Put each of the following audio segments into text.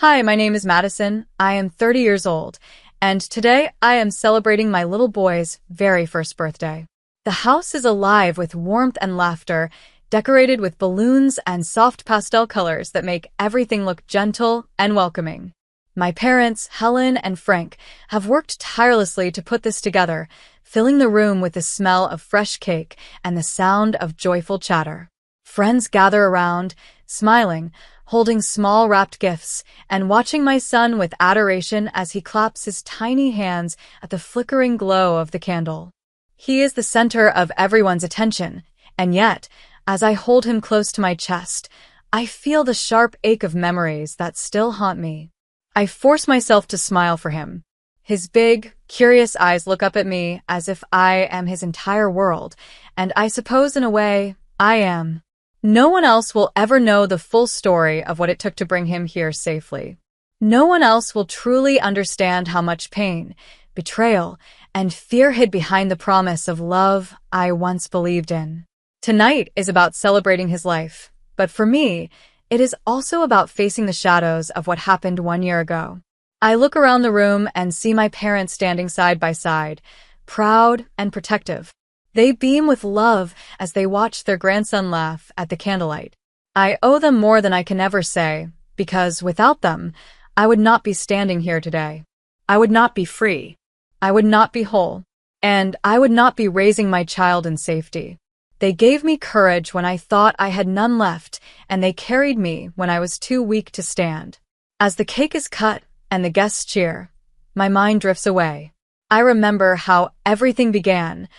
Hi, my name is Madison. I am 30 years old, and today I am celebrating my little boy's very first birthday. The house is alive with warmth and laughter, decorated with balloons and soft pastel colors that make everything look gentle and welcoming. My parents, Helen and Frank, have worked tirelessly to put this together, filling the room with the smell of fresh cake and the sound of joyful chatter. Friends gather around, smiling, holding small wrapped gifts, and watching my son with adoration as he claps his tiny hands at the flickering glow of the candle. He is the center of everyone's attention, and yet, as I hold him close to my chest, I feel the sharp ache of memories that still haunt me. I force myself to smile for him. His big, curious eyes look up at me as if I am his entire world, and I suppose in a way, I am. No one else will ever know the full story of what it took to bring him here safely. No one else will truly understand how much pain, betrayal, and fear hid behind the promise of love I once believed in. Tonight is about celebrating his life, but for me, it is also about facing the shadows of what happened 1 year ago. I look around the room and see my parents standing side by side, proud and protective. They beam with love as they watch their grandson laugh at the candlelight. I owe them more than I can ever say, because without them, I would not be standing here today. I would not be free. I would not be whole. And I would not be raising my child in safety. They gave me courage when I thought I had none left, and they carried me when I was too weak to stand. As the cake is cut and the guests cheer, my mind drifts away. I remember how everything began,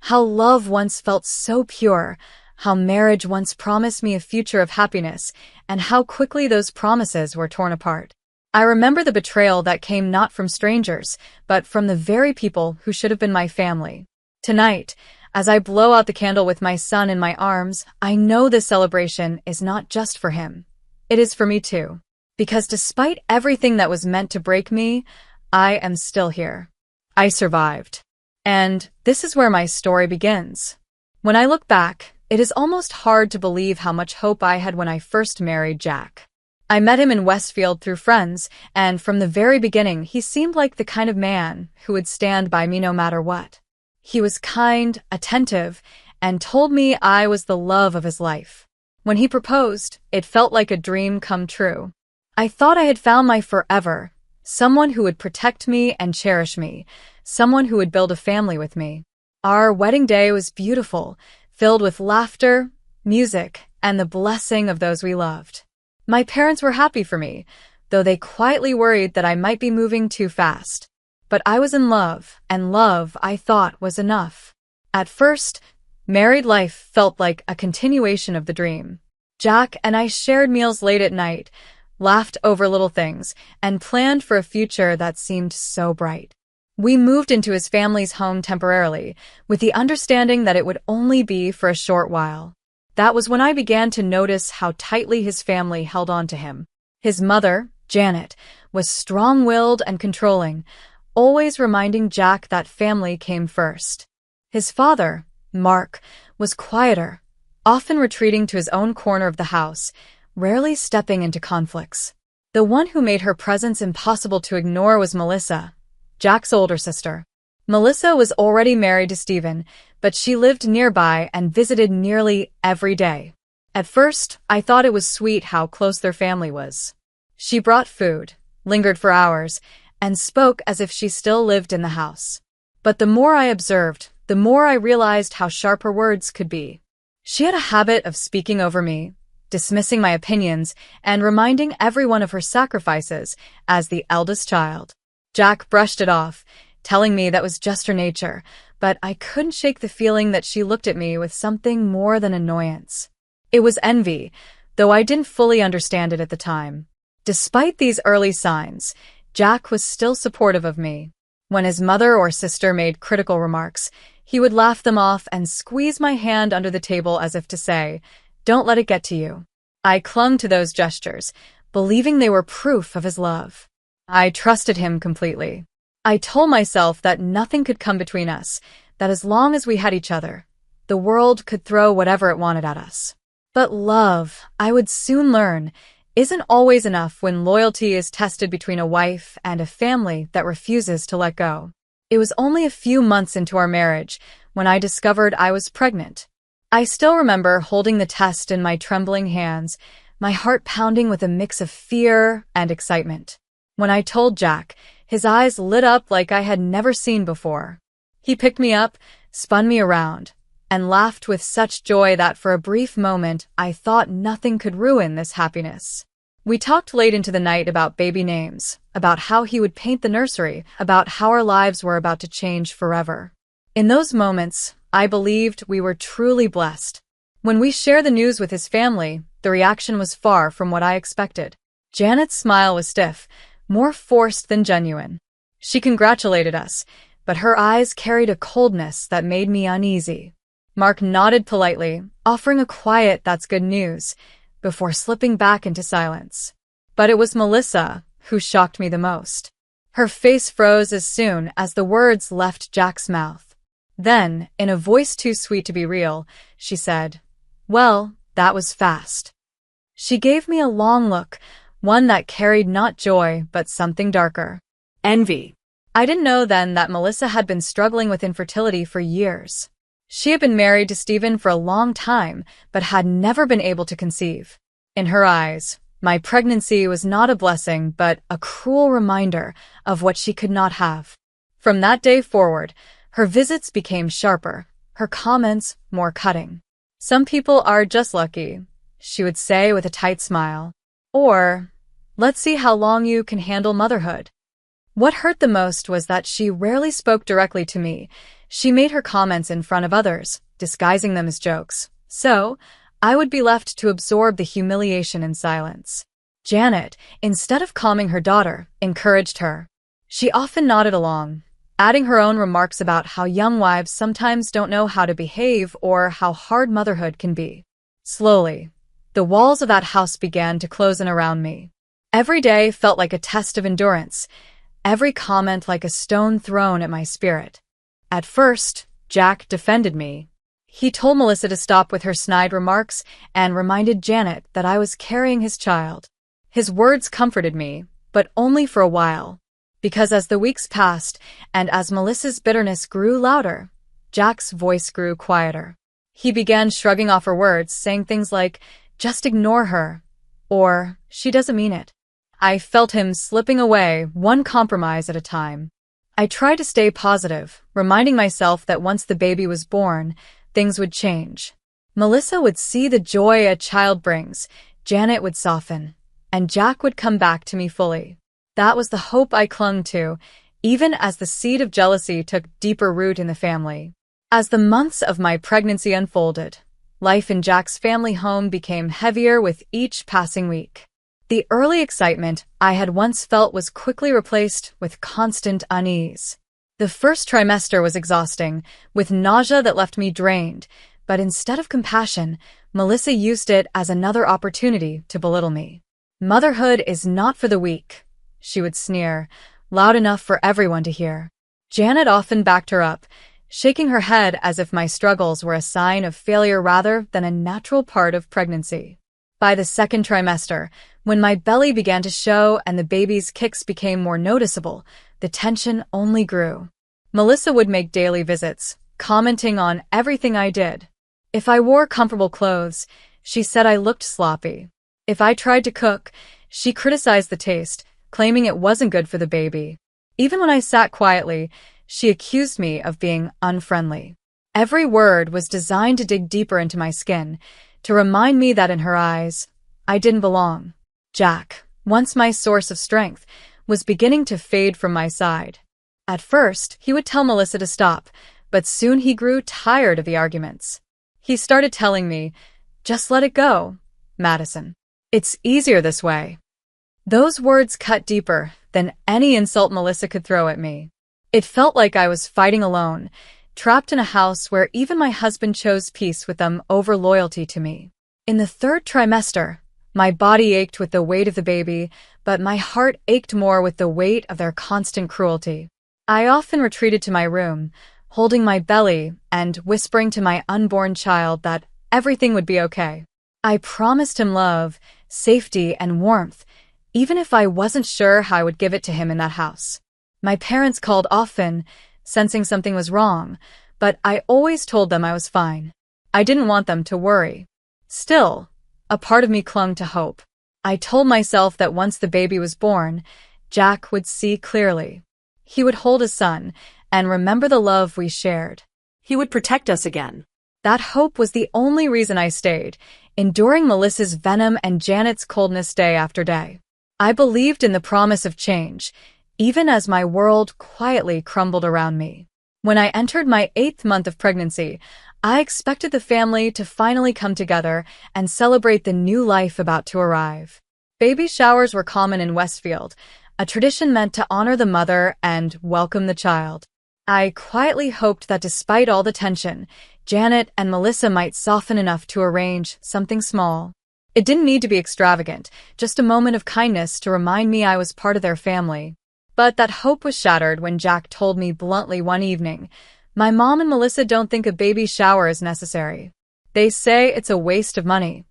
how love once felt so pure, how marriage once promised me a future of happiness, and how quickly those promises were torn apart. I remember the betrayal that came not from strangers, but from the very people who should have been my family. Tonight, as I blow out the candle with my son in my arms, I know this celebration is not just for him. It is for me too. Because despite everything that was meant to break me, I am still here. I survived. And this is where my story begins. When I look back, it is almost hard to believe how much hope I had when I first married Jack. I met him in Westfield through friends, and from the very beginning, he seemed like the kind of man who would stand by me no matter what. He was kind, attentive, and told me I was the love of his life. When he proposed, it felt like a dream come true. I thought I had found my forever, someone who would protect me and cherish me, someone who would build a family with me. Our wedding day was beautiful, filled with laughter, music, and the blessing of those we loved. My parents were happy for me, though they quietly worried that I might be moving too fast. But I was in love, and love, I thought, was enough. At first, married life felt like a continuation of the dream. Jack and I shared meals late at night, laughed over little things, and planned for a future that seemed so bright. We moved into his family's home temporarily, with the understanding that it would only be for a short while. That was when I began to notice how tightly his family held on to him. His mother, Janet, was strong-willed and controlling, always reminding Jack that family came first. His father, Mark, was quieter, often retreating to his own corner of the house, rarely stepping into conflicts. The one who made her presence impossible to ignore was Melissa, Jack's older sister. Melissa was already married to Stephen, but she lived nearby and visited nearly every day. At first, I thought it was sweet how close their family was. She brought food, lingered for hours, and spoke as if she still lived in the house. But the more I observed, the more I realized how sharp her words could be. She had a habit of speaking over me, dismissing my opinions, and reminding everyone of her sacrifices as the eldest child. Jack brushed it off, telling me that was just her nature, but I couldn't shake the feeling that she looked at me with something more than annoyance. It was envy, though I didn't fully understand it at the time. Despite these early signs, Jack was still supportive of me. When his mother or sister made critical remarks, he would laugh them off and squeeze my hand under the table as if to say, "Don't let it get to you." I clung to those gestures, believing they were proof of his love. I trusted him completely. I told myself that nothing could come between us, that as long as we had each other, the world could throw whatever it wanted at us. But love, I would soon learn, isn't always enough when loyalty is tested between a wife and a family that refuses to let go. It was only a few months into our marriage when I discovered I was pregnant. I still remember holding the test in my trembling hands, my heart pounding with a mix of fear and excitement. When I told Jack, his eyes lit up like I had never seen before. He picked me up, spun me around, and laughed with such joy that for a brief moment I thought nothing could ruin this happiness. We talked late into the night about baby names, about how he would paint the nursery, about how our lives were about to change forever. In those moments, I believed we were truly blessed. When we shared the news with his family, the reaction was far from what I expected. Janet's smile was stiff, more forced than genuine. She congratulated us, but her eyes carried a coldness that made me uneasy. Mark nodded politely, offering a quiet "that's good news," before slipping back into silence. But it was Melissa who shocked me the most. Her face froze as soon as the words left Jack's mouth. Then, in a voice too sweet to be real, she said, "Well, that was fast." She gave me a long look, one that carried not joy but something darker. Envy. I didn't know then that Melissa had been struggling with infertility for years. She had been married to Stephen for a long time, but had never been able to conceive. In her eyes, my pregnancy was not a blessing, but a cruel reminder of what she could not have. From that day forward, her visits became sharper, her comments more cutting. "Some people are just lucky," she would say with a tight smile. Or, "Let's see how long you can handle motherhood." What hurt the most was that she rarely spoke directly to me. She made her comments in front of others, disguising them as jokes. So, I would be left to absorb the humiliation in silence. Janet, instead of calming her daughter, encouraged her. She often nodded along, adding her own remarks about how young wives sometimes don't know how to behave or how hard motherhood can be. Slowly, the walls of that house began to close in around me. Every day felt like a test of endurance, every comment like a stone thrown at my spirit. At first, Jack defended me. He told Melissa to stop with her snide remarks and reminded Janet that I was carrying his child. His words comforted me, but only for a while. Because as the weeks passed, and as Melissa's bitterness grew louder, Jack's voice grew quieter. He began shrugging off her words, saying things like, "Just ignore her," or "She doesn't mean it." I felt him slipping away, one compromise at a time. I tried to stay positive, reminding myself that once the baby was born, things would change. Melissa would see the joy a child brings, Janet would soften, and Jack would come back to me fully. That was the hope I clung to, even as the seed of jealousy took deeper root in the family. As the months of my pregnancy unfolded, life in Jack's family home became heavier with each passing week. The early excitement I had once felt was quickly replaced with constant unease. The first trimester was exhausting, with nausea that left me drained, but instead of compassion, Melissa used it as another opportunity to belittle me. "Motherhood is not for the weak," she would sneer, loud enough for everyone to hear. Janet often backed her up, shaking her head as if my struggles were a sign of failure rather than a natural part of pregnancy. By the second trimester, when my belly began to show and the baby's kicks became more noticeable, the tension only grew. Melissa would make daily visits, commenting on everything I did. If I wore comfortable clothes, she said I looked sloppy. If I tried to cook, she criticized the taste, claiming it wasn't good for the baby. Even when I sat quietly, she accused me of being unfriendly. Every word was designed to dig deeper into my skin, to remind me that in her eyes, I didn't belong. Jack, once my source of strength, was beginning to fade from my side. At first, he would tell Melissa to stop, but soon he grew tired of the arguments. He started telling me, "Just let it go, Madison. It's easier this way." Those words cut deeper than any insult Melissa could throw at me. It felt like I was fighting alone, trapped in a house where even my husband chose peace with them over loyalty to me. In the third trimester, my body ached with the weight of the baby, but my heart ached more with the weight of their constant cruelty. I often retreated to my room, holding my belly and whispering to my unborn child that everything would be okay. I promised him love, safety, and warmth, even if I wasn't sure how I would give it to him in that house. My parents called often, sensing something was wrong, but I always told them I was fine. I didn't want them to worry. Still, a part of me clung to hope. I told myself that once the baby was born, Jack would see clearly. He would hold his son and remember the love we shared. He would protect us again. That hope was the only reason I stayed, enduring Melissa's venom and Janet's coldness day after day. I believed in the promise of change, even as my world quietly crumbled around me. When I entered my 8th month of pregnancy, I expected the family to finally come together and celebrate the new life about to arrive. Baby showers were common in Westfield, a tradition meant to honor the mother and welcome the child. I quietly hoped that despite all the tension, Janet and Melissa might soften enough to arrange something small. It didn't need to be extravagant, just a moment of kindness to remind me I was part of their family. But that hope was shattered when Jack told me bluntly one evening, "My mom and Melissa don't think a baby shower is necessary. They say it's a waste of money."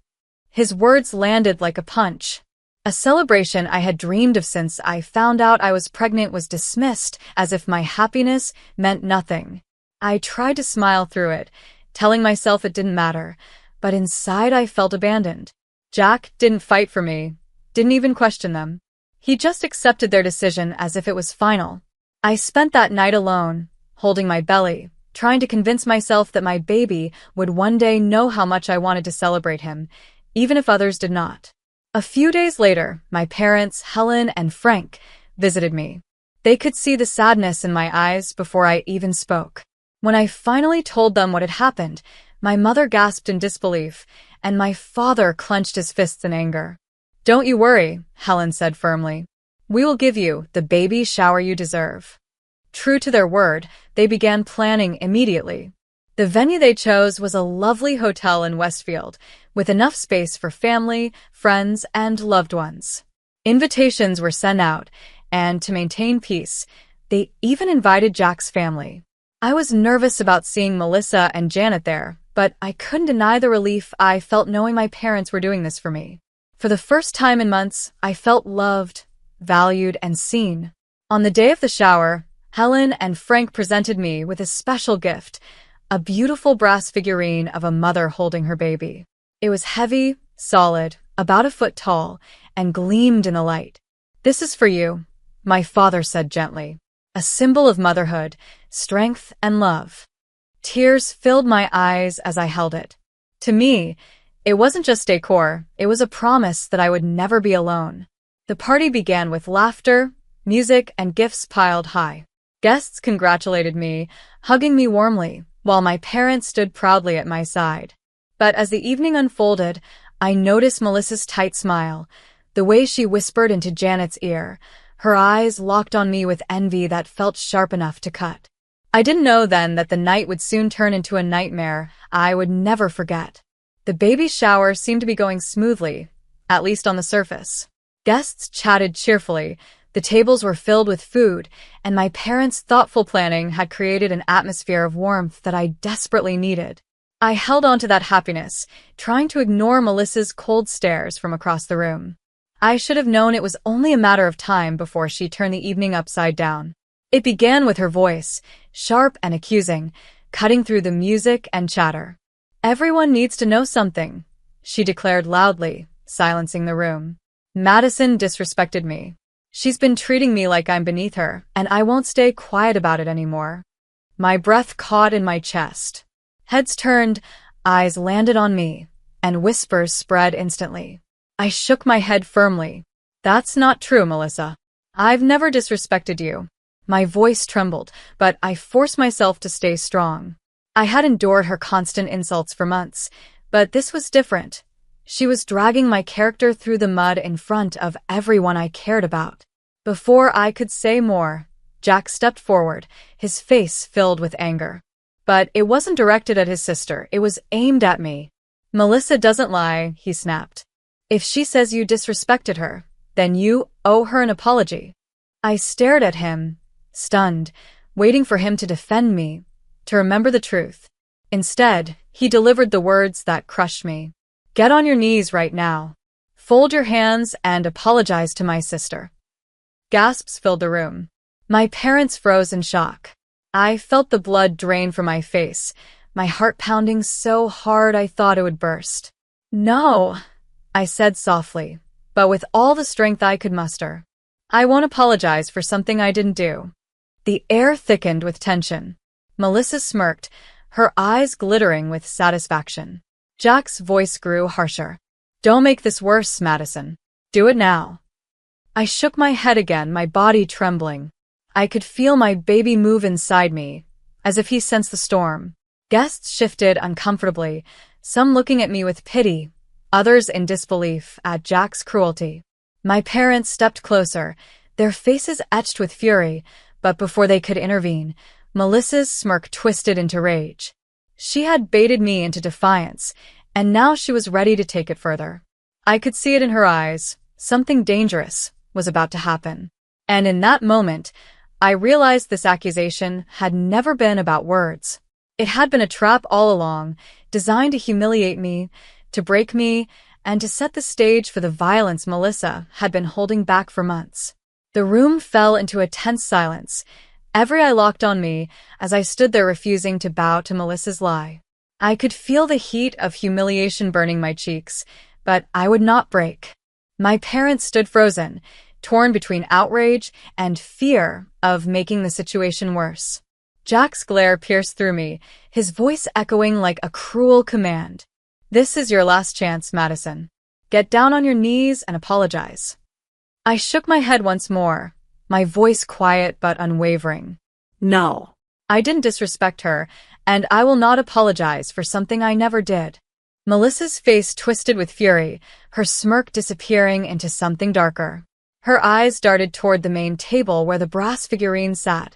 His words landed like a punch. A celebration I had dreamed of since I found out I was pregnant was dismissed as if my happiness meant nothing. I tried to smile through it, telling myself it didn't matter, but inside I felt abandoned. Jack didn't fight for me, didn't even question them. He just accepted their decision as if it was final. I spent that night alone, holding my belly, trying to convince myself that my baby would one day know how much I wanted to celebrate him, even if others did not. A few days later, my parents, Helen and Frank, visited me. They could see the sadness in my eyes before I even spoke. When I finally told them what had happened, my mother gasped in disbelief, and my father clenched his fists in anger. "Don't you worry," Helen said firmly. "We will give you the baby shower you deserve." True to their word, they began planning immediately. The venue they chose was a lovely hotel in Westfield, with enough space for family, friends, and loved ones. Invitations were sent out, and to maintain peace, they even invited Jack's family. I was nervous about seeing Melissa and Janet there, but I couldn't deny the relief I felt knowing my parents were doing this for me. For the first time in months, I felt loved, valued, and seen. On the day of the shower, Helen and Frank presented me with a special gift, a beautiful brass figurine of a mother holding her baby. It was heavy, solid, about a foot tall, and gleamed in the light. "This is for you," my father said gently, a symbol of motherhood, strength, and love. Tears filled my eyes as I held it. To me, it wasn't just decor, it was a promise that I would never be alone. The party began with laughter, music, and gifts piled high. Guests congratulated me, hugging me warmly, while my parents stood proudly at my side. But as the evening unfolded, I noticed Melissa's tight smile, the way she whispered into Janet's ear, her eyes locked on me with envy that felt sharp enough to cut. I didn't know then that the night would soon turn into a nightmare I would never forget. The baby shower seemed to be going smoothly, at least on the surface. Guests chatted cheerfully, the tables were filled with food, and my parents' thoughtful planning had created an atmosphere of warmth that I desperately needed. I held on to that happiness, trying to ignore Melissa's cold stares from across the room. I should have known it was only a matter of time before she turned the evening upside down. It began with her voice, sharp and accusing, cutting through the music and chatter. "Everyone needs to know something," she declared loudly, silencing the room. "Madison disrespected me. She's been treating me like I'm beneath her, and I won't stay quiet about it anymore." My breath caught in my chest. Heads turned, eyes landed on me, and whispers spread instantly. I shook my head firmly. "That's not true, Melissa. I've never disrespected you." My voice trembled, but I forced myself to stay strong. I had endured her constant insults for months, but this was different. She was dragging my character through the mud in front of everyone I cared about. Before I could say more, Jack stepped forward, his face filled with anger. But it wasn't directed at his sister, it was aimed at me. "Melissa doesn't lie," he snapped. "If she says you disrespected her, then you owe her an apology." I stared at him, stunned, waiting for him to defend me, to remember the truth. Instead, he delivered the words that crushed me. "Get on your knees right now." Fold your hands and apologize to my sister." Gasps filled the room. My parents froze in shock. I felt the blood drain from my face, my heart pounding so hard I thought it would burst. "No," I said softly, but with all the strength I could muster. "I won't apologize for something I didn't do." The air thickened with tension. Melissa smirked, her eyes glittering with satisfaction. Jack's voice grew harsher. "Don't make this worse, Madison. Do it now." I shook my head again, my body trembling. I could feel my baby move inside me, as if he sensed the storm. Guests shifted uncomfortably, some looking at me with pity, others in disbelief at Jack's cruelty. My parents stepped closer, their faces etched with fury, but before they could intervene, Melissa's smirk twisted into rage. She had baited me into defiance, and now she was ready to take it further. I could see it in her eyes. Something dangerous was about to happen. And in that moment, I realized this accusation had never been about words. It had been a trap all along, designed to humiliate me, to break me, and to set the stage for the violence Melissa had been holding back for months. The room fell into a tense silence, every eye locked on me as I stood there refusing to bow to Melissa's lie. I could feel the heat of humiliation burning my cheeks, but I would not break. My parents stood frozen, torn between outrage and fear of making the situation worse. Jack's glare pierced through me, his voice echoing like a cruel command. "This is your last chance, Madison. Get down on your knees and apologize." I shook my head once more, my voice quiet but unwavering. No. I didn't disrespect her, and I will not apologize for something I never did. Melissa's face twisted with fury, her smirk disappearing into something darker. Her eyes darted toward the main table where the brass figurine sat,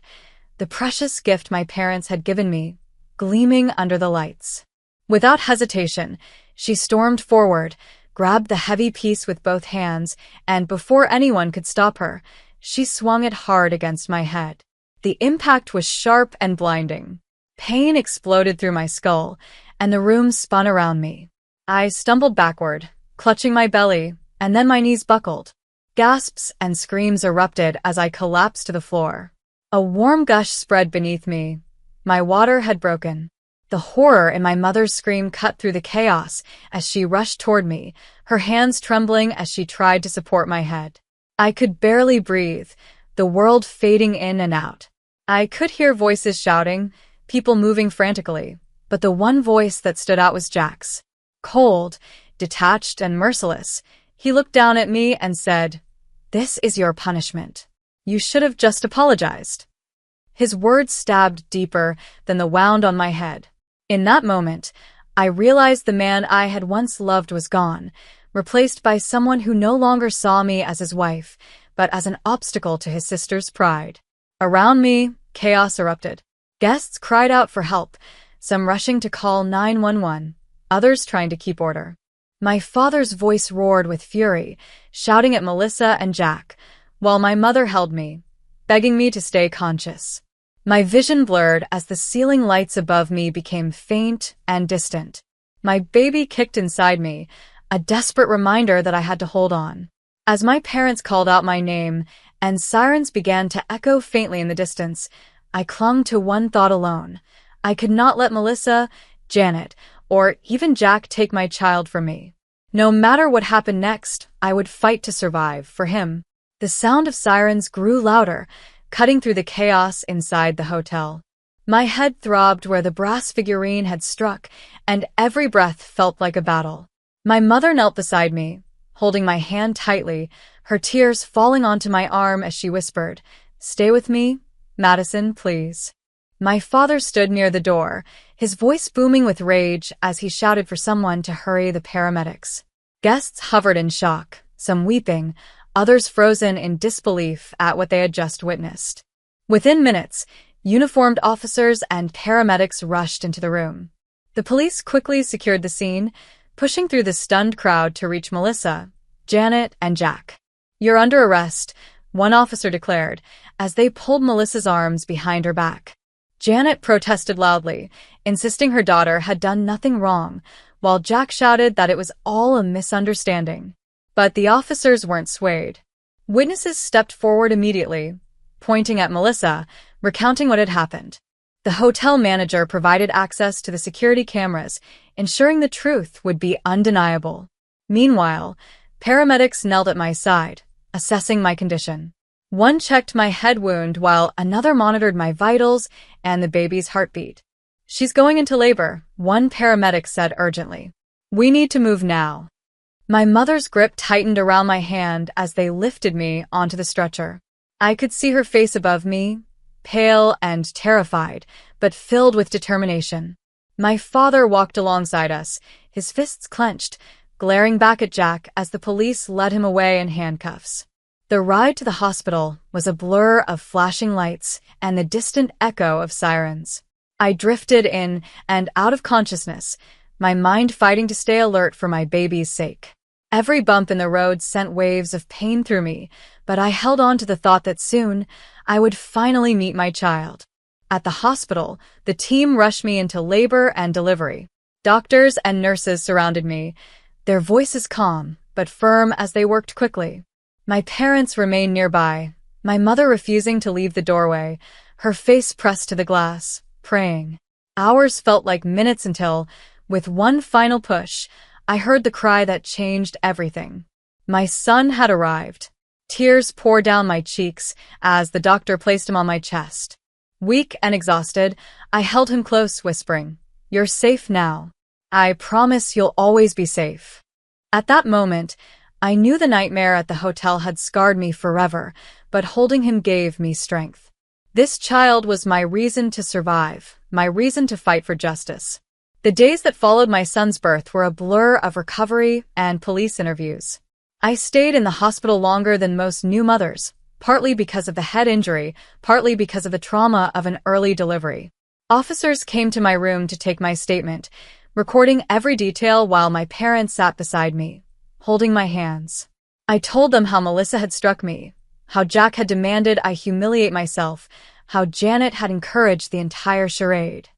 the precious gift my parents had given me, gleaming under the lights. Without hesitation, she stormed forward, grabbed the heavy piece with both hands, and before anyone could stop her, she swung it hard against my head. The impact was sharp and blinding. Pain exploded through my skull, and the room spun around me. I stumbled backward, clutching my belly, and then my knees buckled. Gasps and screams erupted as I collapsed to the floor. A warm gush spread beneath me. My water had broken. The horror in my mother's scream cut through the chaos as she rushed toward me, her hands trembling as she tried to support my head. I could barely breathe, the world fading in and out. I could hear voices shouting, people moving frantically, but the one voice that stood out was Jack's. Cold, detached, and merciless, he looked down at me and said, "This is your punishment. You should have just apologized." His words stabbed deeper than the wound on my head. In that moment, I realized the man I had once loved was gone, replaced by someone who no longer saw me as his wife, but as an obstacle to his sister's pride. Around me, chaos erupted. Guests cried out for help, some rushing to call 911, others trying to keep order. My father's voice roared with fury, shouting at Melissa and Jack, while my mother held me, begging me to stay conscious. My vision blurred as the ceiling lights above me became faint and distant. My baby kicked inside me, a desperate reminder that I had to hold on. As my parents called out my name and sirens began to echo faintly in the distance, I clung to one thought alone. I could not let Melissa, Janet, or even Jack take my child from me. No matter what happened next, I would fight to survive for him. The sound of sirens grew louder, cutting through the chaos inside the hotel. My head throbbed where the brass figurine had struck, and every breath felt like a battle. My mother knelt beside me, holding my hand tightly, her tears falling onto my arm as she whispered, "Stay with me, Madison, please." My father stood near the door, his voice booming with rage as he shouted for someone to hurry the paramedics. Guests hovered in shock, some weeping, others frozen in disbelief at what they had just witnessed. Within minutes, uniformed officers and paramedics rushed into the room. The police quickly secured the scene, pushing through the stunned crowd to reach Melissa, Janet, and Jack. "You're under arrest," one officer declared, as they pulled Melissa's arms behind her back. Janet protested loudly, insisting her daughter had done nothing wrong, while Jack shouted that it was all a misunderstanding. But the officers weren't swayed. Witnesses stepped forward immediately, pointing at Melissa, recounting what had happened. The hotel manager provided access to the security cameras, ensuring the truth would be undeniable. Meanwhile, paramedics knelt at my side, assessing my condition. One checked my head wound while another monitored my vitals and the baby's heartbeat. "She's going into labor," one paramedic said urgently. "We need to move now." My mother's grip tightened around my hand as they lifted me onto the stretcher. I could see her face above me, pale and terrified, but filled with determination. My father walked alongside us, his fists clenched, glaring back at Jack as the police led him away in handcuffs. The ride to the hospital was a blur of flashing lights and the distant echo of sirens. I drifted in and out of consciousness, my mind fighting to stay alert for my baby's sake. Every bump in the road sent waves of pain through me, but I held on to the thought that soon I would finally meet my child. At the hospital, the team rushed me into labor and delivery. Doctors and nurses surrounded me, their voices calm but firm as they worked quickly. My parents remained nearby, my mother refusing to leave the doorway, her face pressed to the glass, praying. Hours felt like minutes until, with one final push, I heard the cry that changed everything. My son had arrived. Tears poured down my cheeks as the doctor placed him on my chest. Weak and exhausted, I held him close, whispering, "You're safe now. I promise you'll always be safe." At that moment, I knew the nightmare at the hotel had scarred me forever, but holding him gave me strength. This child was my reason to survive, my reason to fight for justice. The days that followed my son's birth were a blur of recovery and police interviews. I stayed in the hospital longer than most new mothers, partly because of the head injury, partly because of the trauma of an early delivery. Officers came to my room to take my statement, recording every detail while my parents sat beside me, holding my hands. I told them how Melissa had struck me, how Jack had demanded I humiliate myself, how Janet had encouraged the entire charade.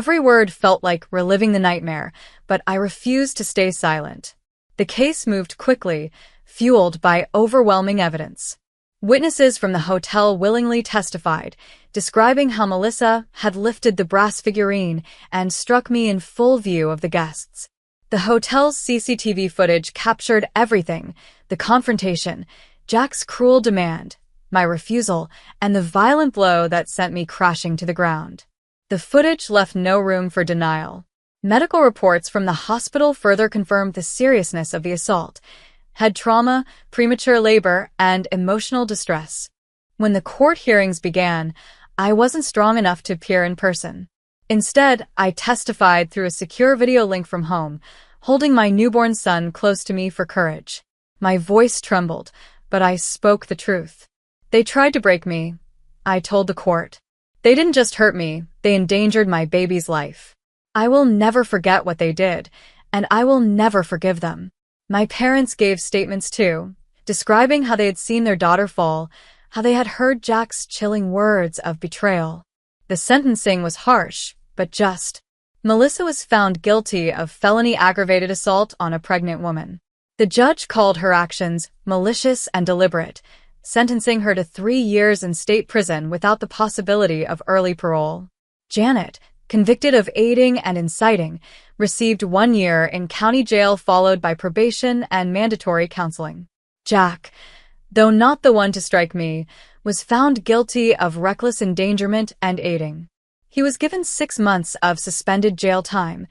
Every word felt like reliving the nightmare, but I refused to stay silent. The case moved quickly, fueled by overwhelming evidence. Witnesses from the hotel willingly testified, describing how Melissa had lifted the brass figurine and struck me in full view of the guests. The hotel's CCTV footage captured everything: the confrontation, Jack's cruel demand, my refusal, and the violent blow that sent me crashing to the ground. The footage left no room for denial. Medical reports from the hospital further confirmed the seriousness of the assault: head trauma, premature labor, and emotional distress. When the court hearings began, I wasn't strong enough to appear in person. Instead, I testified through a secure video link from home, holding my newborn son close to me for courage. My voice trembled, but I spoke the truth. "They tried to break me," I told the court. "They didn't just hurt me, they endangered my baby's life. I will never forget what they did, and I will never forgive them." My parents gave statements too, describing how they had seen their daughter fall, how they had heard Jack's chilling words of betrayal. The sentencing was harsh, but just. Melissa was found guilty of felony aggravated assault on a pregnant woman. The judge called her actions malicious and deliberate, sentencing her to 3 years in state prison without the possibility of early parole. Janet, convicted of aiding and inciting, received 1 year in county jail followed by probation and mandatory counseling. Jack, though not the one to strike me, was found guilty of reckless endangerment and aiding. He was given 6 months of suspended jail time,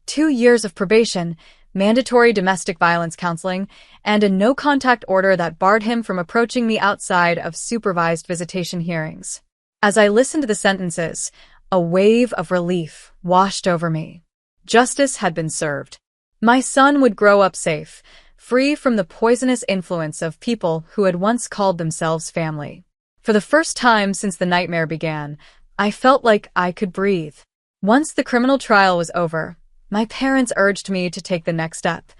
2 years of probation, mandatory domestic violence counseling, and a no-contact order that barred him from approaching me outside of supervised visitation hearings. As I listened to the sentences, a wave of relief washed over me. Justice had been served. My son would grow up safe, free from the poisonous influence of people who had once called themselves family. For the first time since the nightmare began, I felt like I could breathe. Once the criminal trial was over, my parents urged me to take the next step,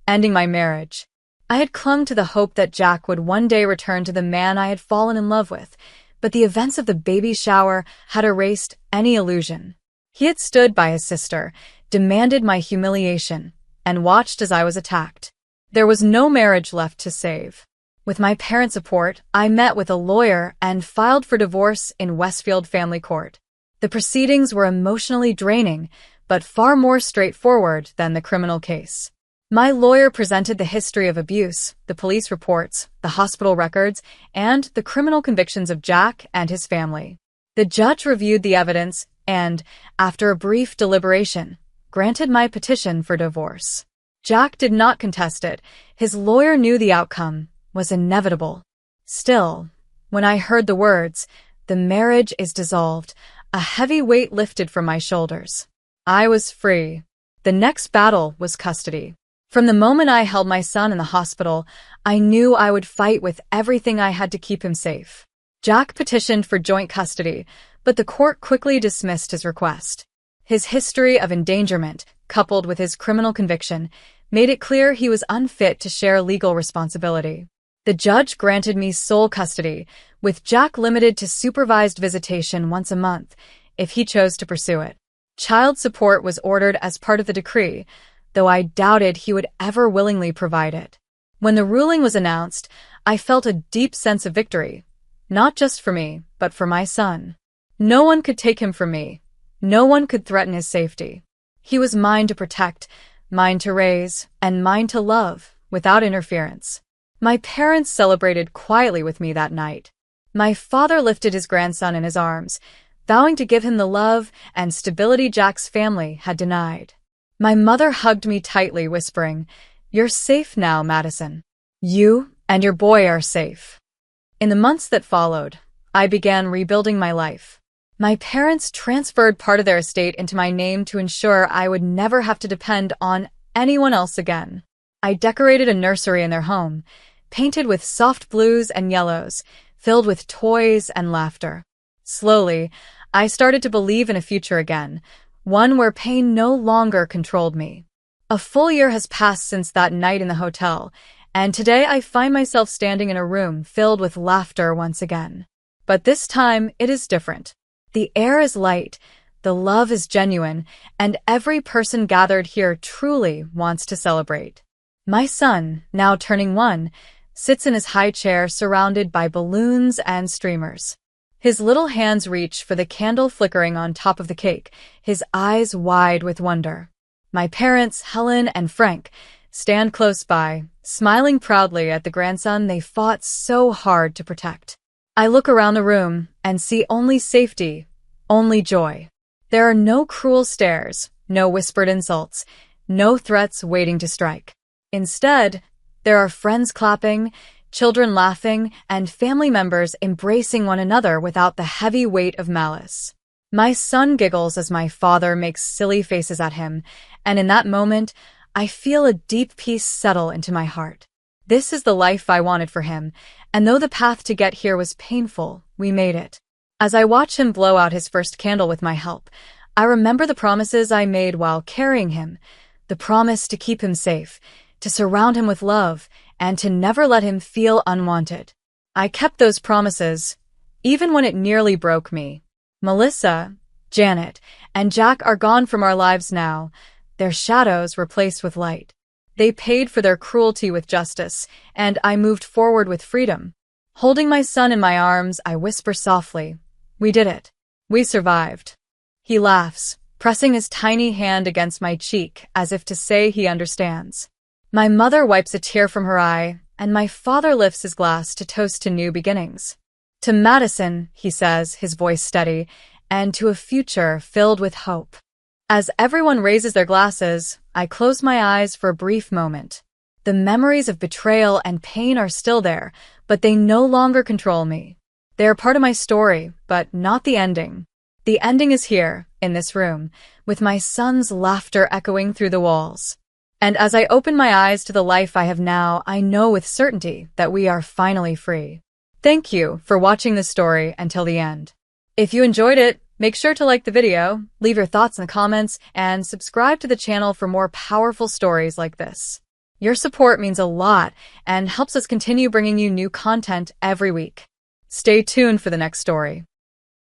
ending my marriage. I had clung to the hope that Jack would one day return to the man I had fallen in love with, but the events of the baby shower had erased any illusion. He had stood by his sister, demanded my humiliation, and watched as I was attacked. There was no marriage left to save. With my parents' support, I met with a lawyer and filed for divorce in Westfield Family Court. The proceedings were emotionally draining, but far more straightforward than the criminal case. My lawyer presented the history of abuse, the police reports, the hospital records, and the criminal convictions of Jack and his family. The judge reviewed the evidence and, after a brief deliberation, granted my petition for divorce. Jack did not contest it. His lawyer knew the outcome was inevitable. Still, when I heard the words, "The marriage is dissolved," a heavy weight lifted from my shoulders. I was free. The next battle was custody. From the moment I held my son in the hospital, I knew I would fight with everything I had to keep him safe. Jack petitioned for joint custody, but the court quickly dismissed his request. His history of endangerment, coupled with his criminal conviction, made it clear he was unfit to share legal responsibility. The judge granted me sole custody, with Jack limited to supervised visitation once a month, if he chose to pursue it. Child support was ordered as part of the decree, though I doubted he would ever willingly provide it. When the ruling was announced, I felt a deep sense of victory, not just for me, but for my son. No one could take him from me. No one could threaten his safety. He was mine to protect, mine to raise, and mine to love, without interference. My parents celebrated quietly with me that night. My father lifted his grandson in his arms, vowing to give him the love and stability Jack's family had denied. My mother hugged me tightly, whispering, "You're safe now, Madison. You and your boy are safe." In the months that followed, I began rebuilding my life. My parents transferred part of their estate into my name to ensure I would never have to depend on anyone else again. I decorated a nursery in their home, painted with soft blues and yellows, filled with toys and laughter. Slowly, I started to believe in a future again, one where pain no longer controlled me. A full year has passed since that night in the hotel, and today I find myself standing in a room filled with laughter once again. But this time, it is different. The air is light, the love is genuine, and every person gathered here truly wants to celebrate. My son, now turning 1, sits in his high chair surrounded by balloons and streamers. His little hands reach for the candle flickering on top of the cake, his eyes wide with wonder. My parents, Helen and Frank, stand close by, smiling proudly at the grandson they fought so hard to protect. I look around the room and see only safety, only joy. There are no cruel stares, no whispered insults, no threats waiting to strike. Instead, there are friends clapping, children laughing, and family members embracing one another without the heavy weight of malice. My son giggles as my father makes silly faces at him, and in that moment, I feel a deep peace settle into my heart. This is the life I wanted for him, and though the path to get here was painful, we made it. As I watch him blow out his first candle with my help, I remember the promises I made while carrying him, the promise to keep him safe, to surround him with love, and to never let him feel unwanted. I kept those promises, even when it nearly broke me. Melissa, Janet, and Jack are gone from our lives now, their shadows replaced with light. They paid for their cruelty with justice, and I moved forward with freedom. Holding my son in my arms, I whisper softly, "We did it. We survived." He laughs, pressing his tiny hand against my cheek as if to say he understands. My mother wipes a tear from her eye, and my father lifts his glass to toast to new beginnings. "To Madison," he says, his voice steady, "and to a future filled with hope." As everyone raises their glasses, I close my eyes for a brief moment. The memories of betrayal and pain are still there, but they no longer control me. They are part of my story, but not the ending. The ending is here, in this room, with my son's laughter echoing through the walls. And as I open my eyes to the life I have now, I know with certainty that we are finally free. Thank you for watching this story until the end. If you enjoyed it, make sure to like the video, leave your thoughts in the comments, and subscribe to the channel for more powerful stories like this. Your support means a lot and helps us continue bringing you new content every week. Stay tuned for the next story.